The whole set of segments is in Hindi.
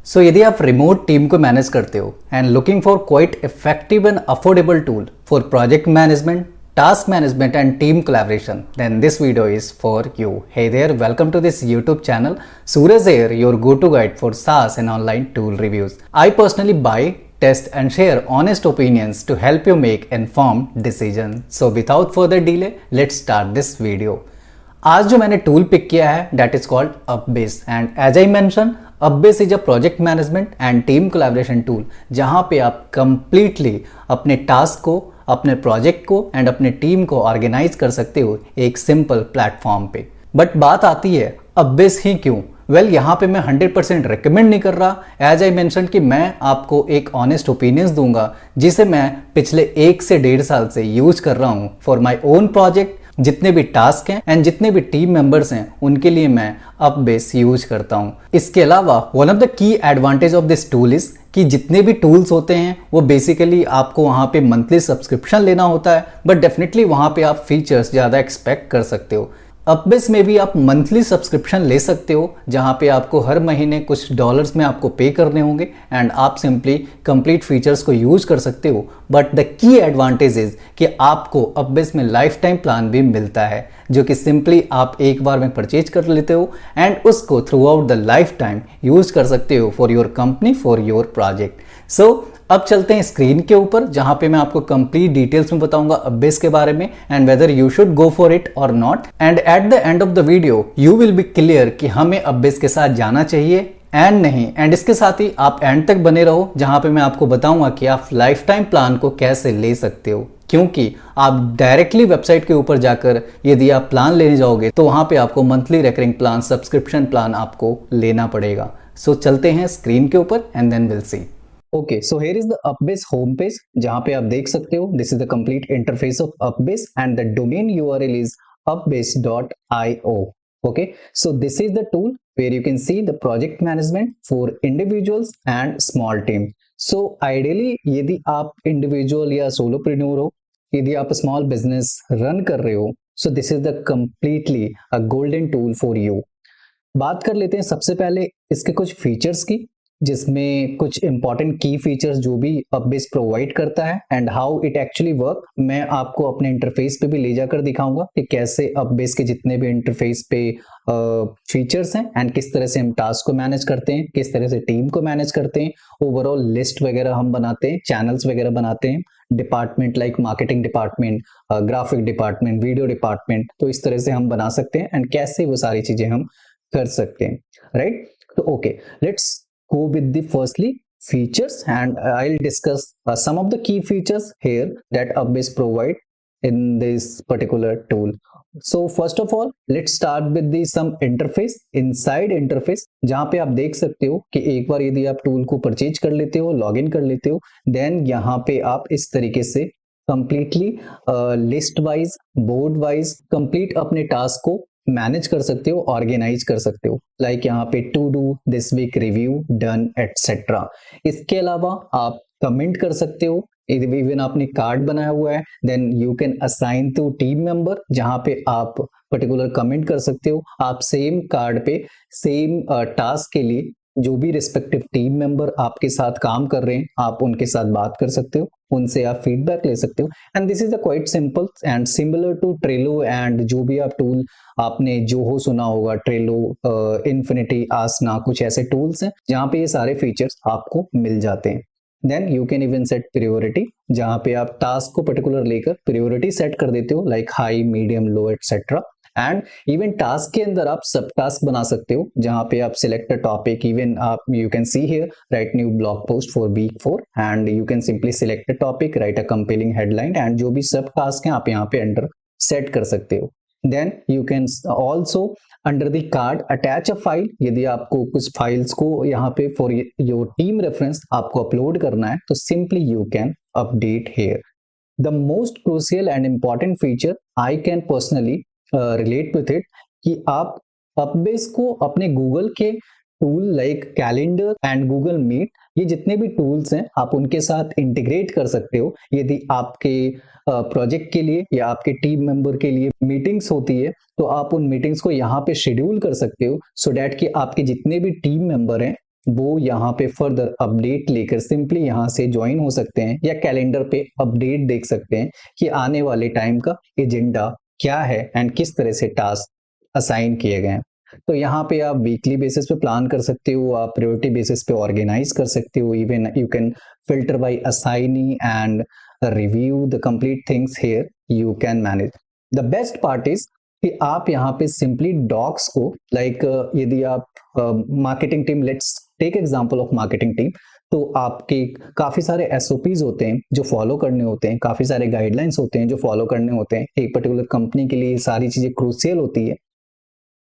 यदि आप रिमोट टीम को मैनेज करते हो and looking for quite effective and affordable tool for project management, task management and team collaboration, then this video is for you. Hey there, welcome to this YouTube channel. Suraj here, your go-to guide for SaaS and online tool reviews. I personally buy, test and share honest opinions to help you make informed decisions. So without further delay, let's start this video. आज जो मैंने टूल पिक किया है that is called Upbase, and as I mentioned, Upbase is a project management and team collaboration tool जहाँ पे आप completely अपने टास्क को, अपने प्रोजेक्ट को एंड अपने टीम को ऑर्गेनाइज कर सकते हो एक सिंपल प्लेटफॉर्म पे। बट बात आती है Upbase ही क्यों? यहाँ पे मैं 100% रिकमेंड नहीं कर रहा। एज आई मेंशन कि मैं आपको एक ऑनेस्ट ओपिनियंस दूंगा जिसे मैं पिछले 1 से 1.5 साल से यूज कर रहा हूँ फॉर माई ओन प्रोजेक्ट। जितने भी टास्क हैं एंड जितने भी टीम मेंबर्स हैं उनके लिए मैं Upbase यूज करता हूँ। इसके अलावा one of the key advantage of this tool is कि जितने भी टूल्स होते हैं वो बेसिकली आपको वहाँ पे मंथली सब्सक्रिप्शन लेना होता है, बट डेफिनेटली वहाँ पे आप फीचर्स ज़्यादा एक्सपेक्ट कर सकते हो। Upbase में भी आप मंथली सब्सक्रिप्शन ले सकते हो जहाँ पे आपको हर महीने कुछ डॉलर्स में आपको पे करने होंगे एंड आप सिंपली कंप्लीट फीचर्स को यूज कर सकते हो। But the key advantage is कि आपको Upbase में लाइफ टाइम प्लान भी मिलता है जो कि सिंपली आप एक बार में परचेज कर लेते हो एंड उसको through out the life time use कर सकते हो for your company, for your project. So अब चलते हैं स्क्रीन के ऊपर जहां पे मैं आपको कंप्लीट डिटेल्स में बताऊंगा Upbase के बारे में and whether you should go for it और not. And at the end of the video you will be clear कि हमें Upbase के साथ जाना चाहिए एंड नहीं। एंड इसके साथ ही आप एंड तक बने रहो जहां पे मैं आपको बताऊंगा कि आप लाइफ टाइम प्लान को कैसे ले सकते हो, क्योंकि आप डायरेक्टली वेबसाइट के ऊपर जाकर यदि आप प्लान लेने जाओगे तो वहां पे आपको monthly recurring plan, subscription plan आपको लेना पड़ेगा। सो चलते हैं स्क्रीन के ऊपर and then will see. Okay, so here is the Upbase home page जहां पे आप देख सकते हो this is the complete interface of Upbase and the domain URL is upbase.io. Okay, so this is the tool where you can see the project management for individuals and small team. So ideally यदि आप इंडिविजुअल या सोलोप्रेन्योर हो, यदि आप स्मॉल बिजनेस रन कर रहे हो, so this is the completely a golden tool for you. बात कर लेते हैं सबसे पहले इसके कुछ फीचर्स की, जिसमें कुछ इंपॉर्टेंट की फीचर्स जो भी Upbase प्रोवाइड करता है and how it actually work. मैं आपको अपने इंटरफेस पे भी ले जाकर दिखाऊंगा कि कैसे Upbase के जितने भी इंटरफेस पे फीचर्स हैं एंड किस तरह से हम टास्क को मैनेज करते हैं, किस तरह से टीम को मैनेज करते हैं, ओवरऑल लिस्ट वगैरह हम बनाते हैं, चैनल्स वगैरह बनाते हैं, department like marketing department, graphic department, video department, तो इस तरह से हम बना सकते हैं एंड कैसे वो सारी चीजें हम कर सकते हैं, राइट। तो okay, let's go with the firstly features and I'll discuss some of the key features here that Upbase provide in this particular tool. So first of all, let's start with the some interface, inside interface जहाँ पे आप देख सकते हो कि एक बार यदि आप टूल को परचेज कर लेते हो, लॉगिन कर लेते हो, देन यहाँ पे आप इस तरीके से completely list wise, board wise complete अपने टास्क को मैनेज कर सकते हो, ऑर्गेनाइज कर सकते हो। लाइक यहाँ पे to do, this week review, done etcetera. इसके अलावा आप कमेंट कर सकते हो, इवन आपने कार्ड बनाया हुआ है then you can assign to team member जहाँ पे आप पर्टिकुलर कमेंट कर सकते हो। आप सेम कार्ड पे सेम टास्क के लिए जो भी रिस्पेक्टिव टीम मेंबर आपके साथ काम कर रहे हैं आप उनके साथ बात कर सकते हो, उनसे आप फीडबैक ले सकते हो and this is a quite simple and similar to Trello and जो भी आप टूल आपने जोहो सुना होगा, ट्रेलो, इन्फिनिटी, आसना, कुछ ऐसे टूल्स हैं जहाँ पे ये सारे फीचर्स आपको मिल जाते हैं। Then you can even set priority जहाँ पे आप टास्क को पर्टिकुलर लेकर प्रायोरिटी सेट कर देते हो like high, medium, low etcetera. And even task के अंदर आप सब टास्क बना सकते हो जहां पे आप सिलेक्ट अ टॉपिक, इवन आप you can see here write new blog post for week 4 and you can simply select a topic, write a compelling headline and जो भी सब टास्क हैं आप यहाँ पे अंडर सेट कर सकते हो। Then you can also under the card attach a file, यदि आपको कुछ फाइल्स को यहाँ पे फॉर योर टीम रेफरेंस आपको अपलोड करना है तो simply you can update here. The most crucial and important feature I can personally relate with it कि आप Upbase को अपने गूगल के tool like calendar and Google Meet, ये जितने भी टूल्स हैं आप उनके साथ इंटीग्रेट कर सकते हो। यदि आपके प्रोजेक्ट के लिए या आपके टीम मेंबर के लिए मीटिंग्स होती है तो आप उन मीटिंग्स को यहाँ पे शेड्यूल कर सकते हो सो डैट कि आपके जितने भी टीम मेंबर हैं वो यहाँ पे फर्दर अपडेट लेकर सिंपली यहाँ से ज्वाइन हो सकते हैं या कैलेंडर पे अपडेट देख सकते हैं कि आने वाले टाइम का एजेंडा क्या है एंड किस तरह से टास्क असाइन किए गए हैं। तो यहाँ पे आप वीकली बेसिस पे प्लान कर सकते हो, आप प्रायोरिटी बेसिस पे ऑर्गेनाइज कर सकते हो, even you can filter by assignee and review the complete things here you can manage. The best part is कि आप यहाँ पे सिंपली डॉक्स को यदि आप marketing team, let's take example of marketing team, तो आपके काफी सारे एसओपीज होते हैं जो फॉलो करने होते हैं, काफी सारे गाइडलाइंस होते हैं जो फॉलो करने होते हैं। एक पर्टिकुलर कंपनी के लिए सारी चीजें क्रूशियल होती है।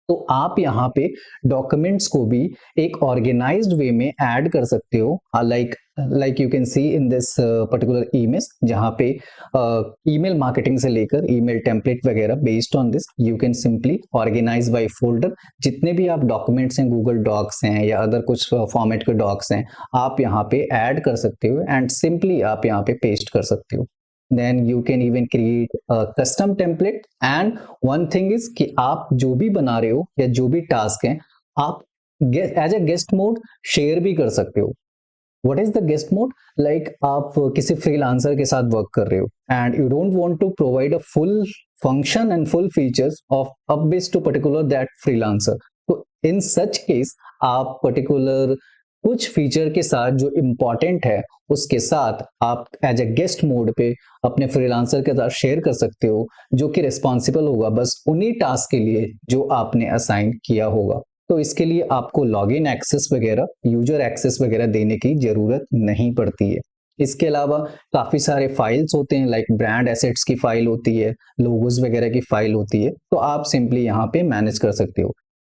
तो आप यहाँ पे डॉक्यूमेंट्स को भी एक ऑर्गेनाइज्ड वे में ऐड कर सकते हो, like you can see in this particular image, जहाँ पे ईमेल मार्केटिंग से लेकर ईमेल टेम्पलेट वगैरह based on this you can simply organise by folder. जितने भी आप डॉक्यूमेंट्स हैं, गूगल डॉक्स हैं या अदर कुछ फॉर्मेट के डॉक्स हैं, आप यहाँ पे ऐड कर सकते हो एंड सिंपली आप यहाँ पे पेस्ट कर सकते हो। then you can even create a custom template and one thing is कि आप जो भी बना रहे हो या जो भी टास्क है, आप as a guest mode share भी कर सकते हो। What is the guest mode? Like आप किसी फ्रीलांसर के साथ वर्क कर रहे हो and you don't want to provide a full function and full features of Upbase to particular that freelancer. तो in such case आप particular कुछ फीचर के साथ जो इम्पोर्टेंट है उसके साथ आप एज ए गेस्ट मोड पे अपने फ्रीलांसर के साथ शेयर कर सकते हो, जो कि रिस्पॉन्सिबल होगा बस उन्हीं टास्क के लिए जो आपने असाइन किया होगा। तो इसके लिए आपको लॉगिन एक्सेस वगैरह, यूजर एक्सेस वगैरह देने की जरूरत नहीं पड़ती है। इसके अलावा काफी सारे फाइल्स होते हैं, लाइक ब्रांड एसेट्स की फाइल होती है, लोगोस वगैरह की फाइल होती है, तो आप सिंपली यहाँ पे मैनेज कर सकते हो।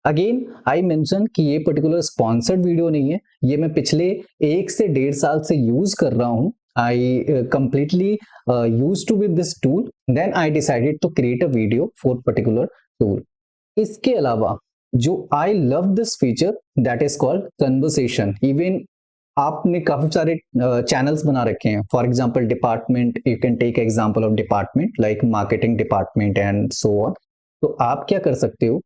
अगेन आई मेंशन कि ये पर्टिकुलर स्पॉन्सर्ड वीडियो नहीं है, ये मैं पिछले 1 से 1.5 साल से यूज कर रहा हूँ। I completely use to with this tool, then I decided to create a video for particular tool. इसके अलावा जो I love this feature that is called conversation. Even आपने काफी सारे चैनल्स बना रखे हैं, for example department, you can take example of department like marketing department and so on. तो आप क्या कर सकते हो,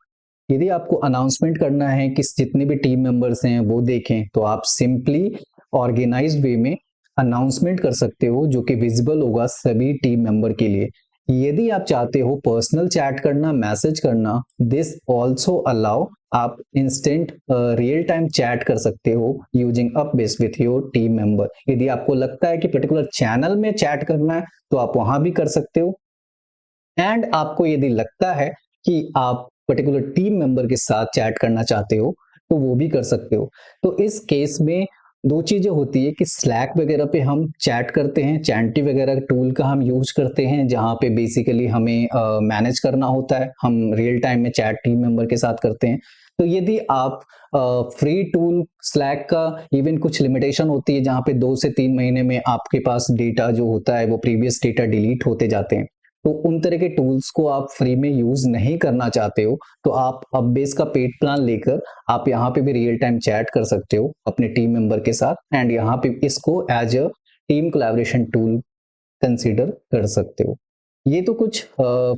यदि आपको अनाउंसमेंट करना है कि जितने भी टीम मेंबर्स हैं वो देखें, तो आप सिंपली ऑर्गेनाइज्ड वे में अनाउंसमेंट कर सकते हो जो कि विजिबल होगा सभी टीम मेंबर के लिए। यदि आप चाहते हो पर्सनल चैट करना, मैसेज करना, दिस ऑल्सो अलाउ, आप इंस्टेंट रियल टाइम चैट कर सकते हो using Upbase with your team member. यदि आपको लगता है कि पर्टिकुलर चैनल में चैट करना है तो आप वहां भी कर सकते हो, एंड आपको यदि लगता है कि आप पर्टिकुलर टीम मेंबर के साथ चैट करना चाहते हो तो वो भी कर सकते हो। तो इस केस में 2 चीजें होती है कि स्लैक वगैरह पे हम चैट करते हैं, चैंटी वगैरह टूल का हम यूज करते हैं, जहां पे बेसिकली हमें मैनेज करना होता है, हम रियल टाइम में चैट टीम मेंबर के साथ करते हैं। तो यदि आप फ्री टूल स्लैक का इवन कुछ लिमिटेशन होती है जहां पे 2 से 3 महीने में आपके पास डेटा जो होता है वो प्रीवियस डेटा डिलीट होते जाते हैं, तो उन तरह के टूल्स को आप फ्री में यूज नहीं करना चाहते हो, तो आप अपबेस का पेड प्लान लेकर आप यहाँ पे भी रियल टाइम चैट कर सकते हो अपने टीम मेंबर के साथ, एंड यहाँ पे इसको as a team collaboration tool consider कर सकते हो। ये तो कुछ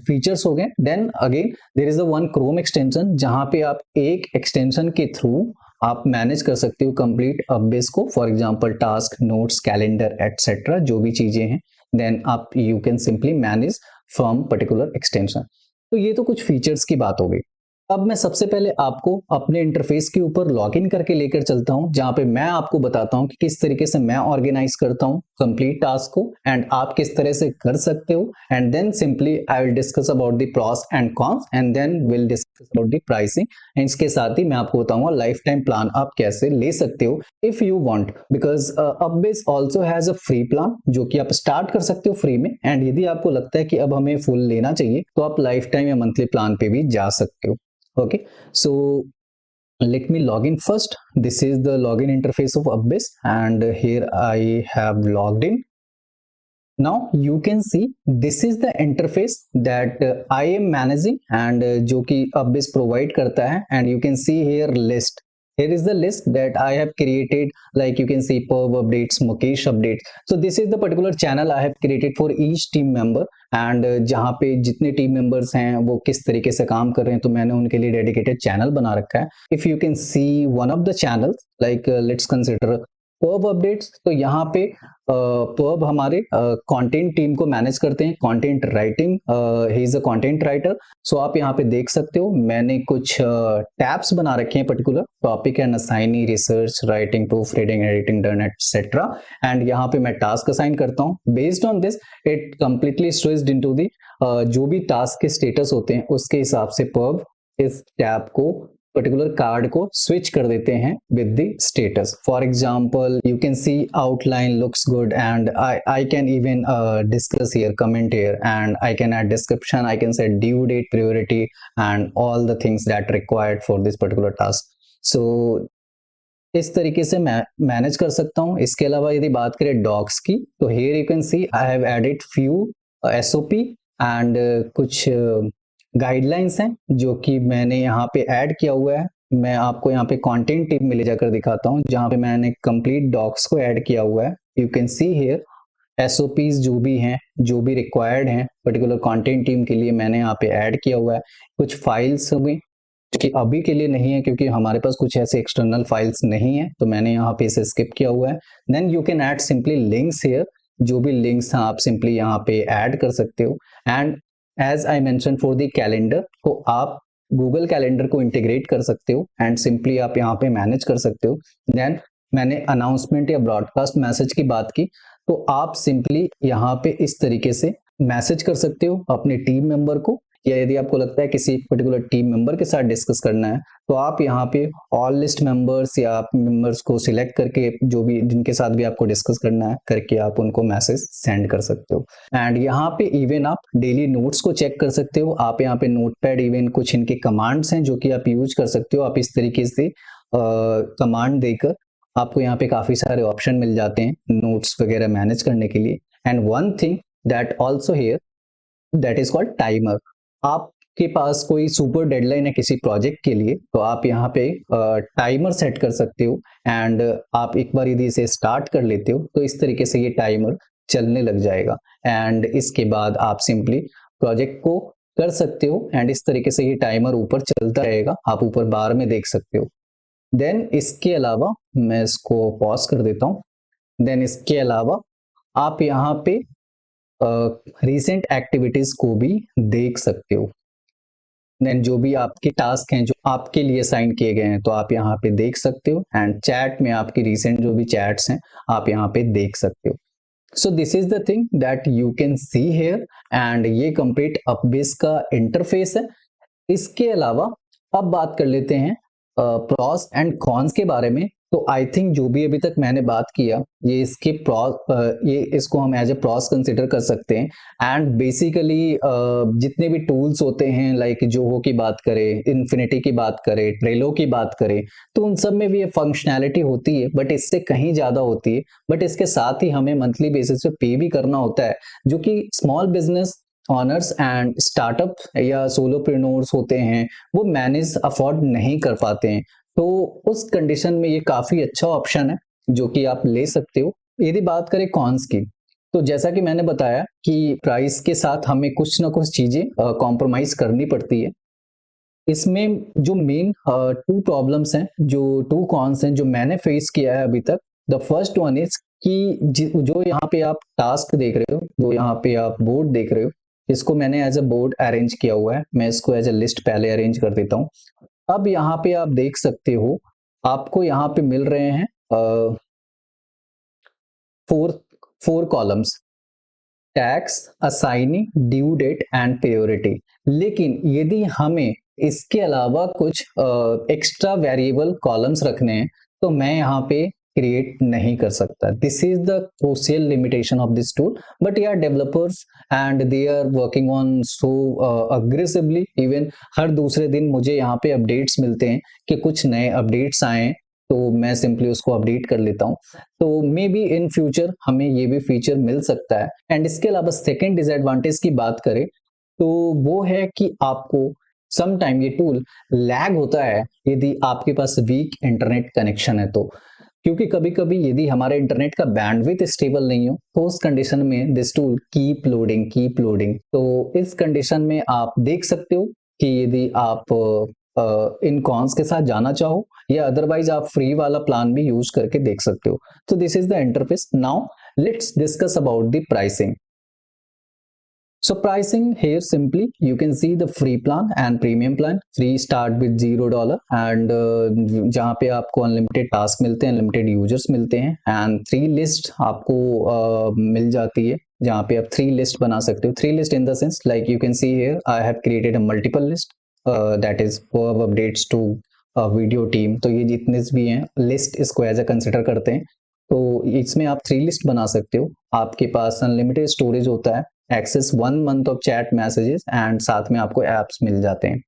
फीचर्स हो गए। Then again there is a one Chrome extension, जहां पे आप एक एक्सटेंशन के थ्रू आप मैनेज कर सकते हो कंप्लीट अपबेस को, for example task, notes, calendar etcetera, जो भी चीजें हैं, देन आप you can simply manage from particular extension. तो ये तो कुछ फीचर्स की बात हो गई। अब मैं सबसे पहले आपको अपने इंटरफेस के ऊपर लॉगिन करके लेकर चलता हूं, जहां पे मैं आपको बताता हूं कि किस तरीके से मैं ऑर्गेनाइज करता हूं कंप्लीट टास्क को, एंड आप किस तरह से कर सकते हो। And then simply I will discuss about the pros and cons, and then will discuss about the pricing, and इसके साथ ही मैं आपको बताऊंगा लाइफ टाइम प्लान आप कैसे ले सकते हो if you want, because Upbase also has a free plan जो कि आप स्टार्ट कर सकते हो फ्री में, एंड यदि आपको लगता है कि अब हमें फुल लेना चाहिए तो आप लाइफ टाइम या मंथली प्लान पे भी जा सकते हो। Okay, so let me log in first. This is the login interface of Upbase, and here I have logged in. Now you can see this is the interface that I am managing, and जो कि Upbase provide करता है, and you can see here list. here is the list that I have created, like you can see Perv updates, Mukesh updates. So this is the particular channel I have created for each team member, and जहाँ पे जितने टीम मेंबर्स हैं वो किस तरीके से काम कर रहे हैं, तो मैंने उनके लिए डेडिकेटेड चैनल बना रखा है. If you can C one of the channels, like let's consider पर्व अपडेट्स, तो यहाँ पे पर्व हमारे कंटेंट टीम को मैनेज करते हैं, content writing, he is a content writer. So आप यहाँ पे देख सकते हो मैंने कुछ टैब्स बना रखे हैं, particular topic and assignee, research, writing, proof reading, editing done etcetera. And यहाँ पे मैं टास्क असाइन करता हूँ. Based on this it completely switched into the जो भी टास्क के स्टेटस होते हैं उसके हिसाब से पर्व इस टैब को, पर्टिकुलर कार्ड को स्विच कर देते हैं with the status. For example you can see outline looks good and I can even discuss here, comment here, and I can add description, I can set due date, priority and all the things that required for this particular task. So इस तरीके से मैं मैनेज कर सकता हूँ. इसके अलावा यदि बात करें डॉक्स की, तो here you can see I have added few SOP and कुछ गाइडलाइंस हैं जो कि मैंने यहाँ पे ऐड किया हुआ है. मैं आपको यहाँ पे कंटेंट टीम में ले जाकर दिखाता हूँ जहाँ पे मैंने कंप्लीट डॉक्स को ऐड किया हुआ है. You can see here SOPs जो भी हैं, जो भी रिक्वायर्ड हैं पर्टिकुलर कंटेंट टीम के लिए, मैंने यहाँ पे ऐड किया हुआ है. कुछ फाइल्स भी कि अभी के लिए नहीं है क्योंकि हमारे पास कुछ ऐसे एक्सटर्नल फाइल्स नहीं है, तो मैंने यहाँ पे इसे स्किप किया हुआ है. Then you can add simply links here, जो भी लिंक्स हैं आप सिंपली यहाँ पे ऐड कर सकते हो. And as I mention for the calendar, तो आप गूगल कैलेंडर को इंटीग्रेट कर सकते हो एंड सिंपली आप यहाँ पे मैनेज कर सकते हो. देन मैंने अनाउंसमेंट या ब्रॉडकास्ट मैसेज की बात की, तो आप सिंपली यहाँ पे इस तरीके से मैसेज कर सकते हो अपने टीम मेंबर को, या यदि आपको लगता है किसी पर्टिकुलर टीम मेंबर के साथ डिस्कस करना है तो आप यहाँ पे ऑल लिस्ट मेंबर्स या आप मेंबर्स को सिलेक्ट करके, जो भी जिनके साथ भी आपको डिस्कस करना है करके, आप उनको मैसेज सेंड कर सकते हो. एंड यहाँ पे इवन आप डेली नोट्स को चेक कर सकते हो. आप यहाँ पे नोटपैड, इवन कुछ इनके कमांड्स हैं जो कि आप यूज कर सकते हो. आप इस तरीके से कमांड देकर आपको यहाँ पे काफी सारे ऑप्शन मिल जाते हैं नोट्स वगैरह मैनेज करने के लिए. And one thing that also here, that is called timer. आपके पास कोई सुपर डेडलाइन है किसी प्रोजेक्ट के लिए, तो आप यहाँ पे टाइमर सेट कर सकते हो. एंड आप एक बार यदि इसे स्टार्ट कर लेते हो तो इस तरीके से ये टाइमर चलने लग जाएगा. एंड इसके बाद आप सिंपली प्रोजेक्ट को कर सकते हो एंड इस तरीके से ये टाइमर ऊपर चलता रहेगा, आप ऊपर बार में देख सकते हो. देन इसके अलावा मैं इसको पॉज कर देता हूँ. देन इसके अलावा आप यहाँ पे रिसेंट एक्टिविटीज को भी देख सकते हो. देन जो भी आपके टास्क हैं जो आपके लिए साइन किए गए हैं, तो आप यहाँ पे देख सकते हो. एंड चैट में आपकी रिसेंट जो भी चैट्स हैं आप यहाँ पे देख सकते हो. So this is the thing that you can see here. And ये कंप्लीट अपबेस का इंटरफेस है. इसके अलावा अब बात कर लेते हैं प्रॉस एंड कॉन्स के बारे में. तो आई थिंक जो भी अभी तक मैंने बात किया, ये इसके ये इसको हम एज ए प्रॉस कंसिडर कर सकते हैं. एंड बेसिकली जितने भी टूल्स होते हैं, लाइक जोहो की बात करें, इन्फिनिटी की बात करें, ट्रेलो की बात करें, तो उन सब में भी ये फंक्शनैलिटी होती है, बट इससे कहीं ज्यादा होती है. बट इसके साथ ही हमें मंथली बेसिस पे पे भी करना होता है, जो कि small business honours and startup या सोलोप्रेन्योर्स होते हैं वो मैनेज अफोर्ड नहीं कर पाते हैं. तो उस कंडीशन में ये काफी अच्छा ऑप्शन है जो कि आप ले सकते हो. यदि बात करें कॉन्स की, तो जैसा कि मैंने बताया कि प्राइस के साथ हमें कुछ ना कुछ चीजें कॉम्प्रोमाइज करनी पड़ती है. इसमें जो मेन टू प्रॉब्लम्स हैं, जो टू कॉन्स हैं जो मैंने फेस किया है अभी तक. द फर्स्ट वन इज कि जो यहाँ पे आप टास्क देख रहे हो, जो यहाँ पे आप बोर्ड देख रहे हो, इसको मैंने एज अ बोर्ड अरेंज किया हुआ है. मैं इसको एज अ लिस्ट पहले अरेंज कर देता हूँ. अब यहाँ पे आप देख सकते हो, आपको यहाँ पे मिल रहे हैं four columns: tasks, assignee, due date and priority. लेकिन यदि हमें इसके अलावा कुछ एक्स्ट्रा वेरिएबल कॉलम्स रखने हैं तो मैं यहाँ पे क्रिएट नहीं कर सकता. This is the crucial limitation of this tool. But यार developers and they are working on so aggressively. Even हर दूसरे दिन मुझे यहाँ पे अपडेट्स मिलते हैं कि कुछ नए अपडेट्स आए, तो मैं सिंपली उसको अपडेट कर लेता हूँ. तो मे बी इन फ्यूचर हमें ये भी फीचर मिल सकता है. एंड इसके अलावा सेकेंड डिसएडवांटेज की बात करें तो वो है कि आपको सम टाइम ये टूल लैग होता है यदि आपके पास वीक इंटरनेट कनेक्शन है तो, क्योंकि कभी कभी यदि हमारे इंटरनेट का बैंडविड्थ स्टेबल नहीं हो तो उस कंडीशन में दिस टूल कीप लोडिंग। तो इस कंडीशन में आप देख सकते हो कि यदि आप इन कॉन्स के साथ जाना चाहो या अदरवाइज आप फ्री वाला प्लान भी यूज करके देख सकते हो। तो this is the interface. Now let's discuss about the pricing. So pricing here simply you can see the free plan and premium plan. Free start with $0 and जहाँ पे आपको अनलिमिटेड टास्क मिलते हैं, अनलिमिटेड यूजर्स मिलते हैं एंड 3 लिस्ट आपको मिल जाती है जहाँ पे आप 3 लिस्ट बना सकते हो। 3 list in the sense like you can see here I have created a multiple list that is for updates to video team. तो ये जितने भी हैं लिस्ट इसको एज अ कंसिडर करते हैं। तो इसमें आप 3 लिस्ट बना सकते हो। आपके पास अनलिमिटेड स्टोरेज होता है, access 1 month of chat messages and साथ में आपको एप्स मिल जाते हैं।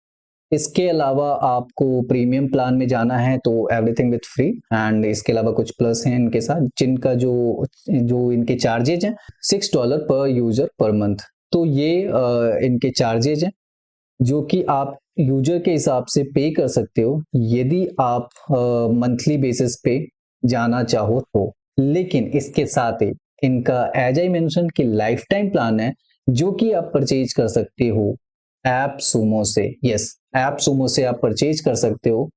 इसके अलावा आपको प्रीमियम प्लान में जाना है तो एवरीथिंग विथ फ्री एंड इसके अलावा कुछ प्लस हैं इनके साथ जिनका जो इनके चार्जेज हैं $6 पर यूजर पर मंथ। तो ये इनके चार्जेज हैं जो कि आप यूजर के हिसाब से पे कर सकते हो यदि आप मंथली बेसिस पे जाना चाहो तो। लेकिन इसके साथ ही इनका एज आई मेंशन कि लाइफ टाइम प्लान है जो कि आप परचेज कर सकते हो ऐप सुमो से। यस, ऐप सुमो से आप परचेज कर सकते हो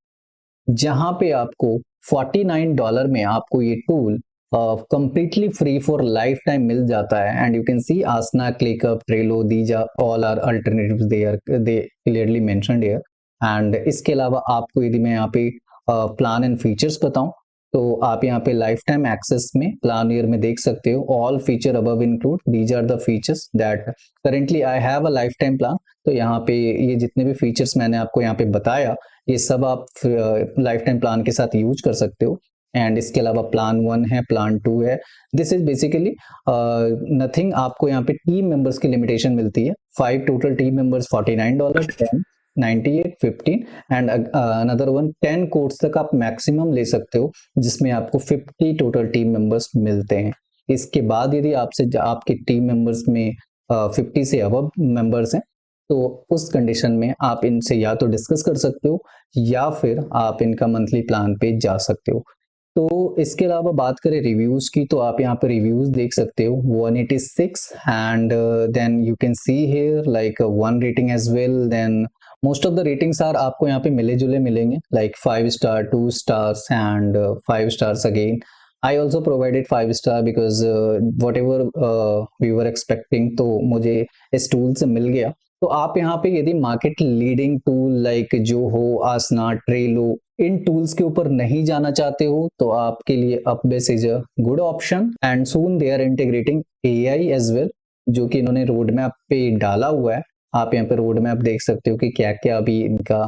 जहां पे आपको $49 में आपको ये tool completely free for life time मिल जाता है। And you can see Asana, ClickUp, Trello, these are all are alternatives, they clearly mentioned here. And इसके अलावा आपको यदि मैं यहाँ पे प्लान एंड फीचर्स बताऊं तो आप यहाँ पे लाइफ टाइम एक्सेस में प्लान ईयर में देख सकते हो all feature above include, these are the features that currently I have a lifetime plan. तो यहाँ पे ये जितने भी फीचर्स मैंने आपको यहाँ पे बताया ये सब आप लाइफ टाइम प्लान के साथ यूज कर सकते हो। एंड इसके अलावा प्लान 1 है, प्लान 2 है। This is basically nothing. आपको यहाँ पे टीम मेंबर्स की लिमिटेशन मिलती है, 5 total team members $49, 10, 98, 15 and another one 10 codes तक आप मैक्सिमम ले सकते हो जिसमें आपको 50 टोटल टीम मेंबर्स मिलते हैं। इसके बाद यदि आपसे आपके टीम मेंबर्स में 50 से अबव मेंबर्स हैं तो उस कंडीशन में आप इनसे या तो डिस्कस कर सकते हो या फिर आप इनका मंथली प्लान पे जा सकते हो। तो इसके अलावा बात करें रिव्यूज की तो आप यहाँ पे रिव्यूज देख सकते हो 186 and then you can see here like 1 rating as well. Then most of the ratings are आपको यहाँ पे मिले जुले मिलेंगे like 5 star, 2 stars and 5 stars again. I also provided 5 star because whatever we were expecting तो मुझे इस टूल से मिल गया। तो आप यहाँ पे यदि मार्केट लीडिंग टूल लाइक जो हो आसना, ट्रेलो, इन टूल्स के ऊपर नहीं जाना चाहते हो तो आपके लिए Upbase is a good option and soon they are integrating AI as well जो कि इन्होंने रोड मैप पे डाला हुआ है। आप यहाँ पे रोड मैप देख सकते हो कि क्या क्या अभी इनका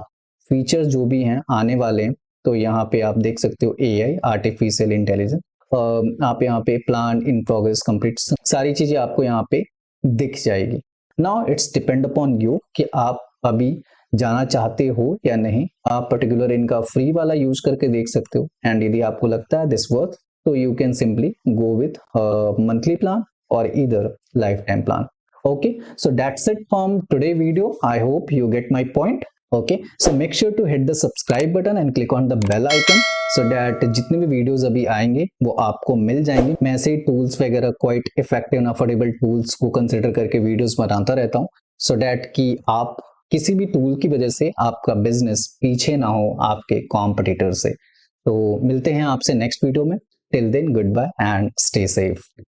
फीचर जो भी हैं आने वाले हैं। तो यहाँ पे आप देख सकते हो AI आर्टिफिशियल इंटेलिजेंस, आप यहाँ पे प्लान इन प्रोग्रेस कंप्लीट, सारी चीजें आपको यहाँ पे दिख जाएगी। Now it's depend upon you कि आप अभी जाना चाहते हो या नहीं। आप पर्टिकुलर इनका फ्री वाला यूज करके देख सकते हो एंड यदि आपको लगता है दिस वर्थ तो you can simply go with monthly plan और इधर life time plan. Okay, so that's it from today video. I hope you get my point. Okay, so make sure to hit the subscribe button and click on the bell icon so that जितने भी वीडियोस अभी आएंगे वो आपको मिल जाएंगे। मैं ऐसे टूल्स वगैरह quite effective and affordable tools को कंसिडर करके वीडियोस बनाता रहता हूँ so that कि आप किसी भी टूल की वजह से आपका बिजनेस पीछे ना हो आपके कॉम्पिटिटर से। तो मिलते हैं आपसे नेक्स्ट वीडियो में। Till then goodbye and stay safe.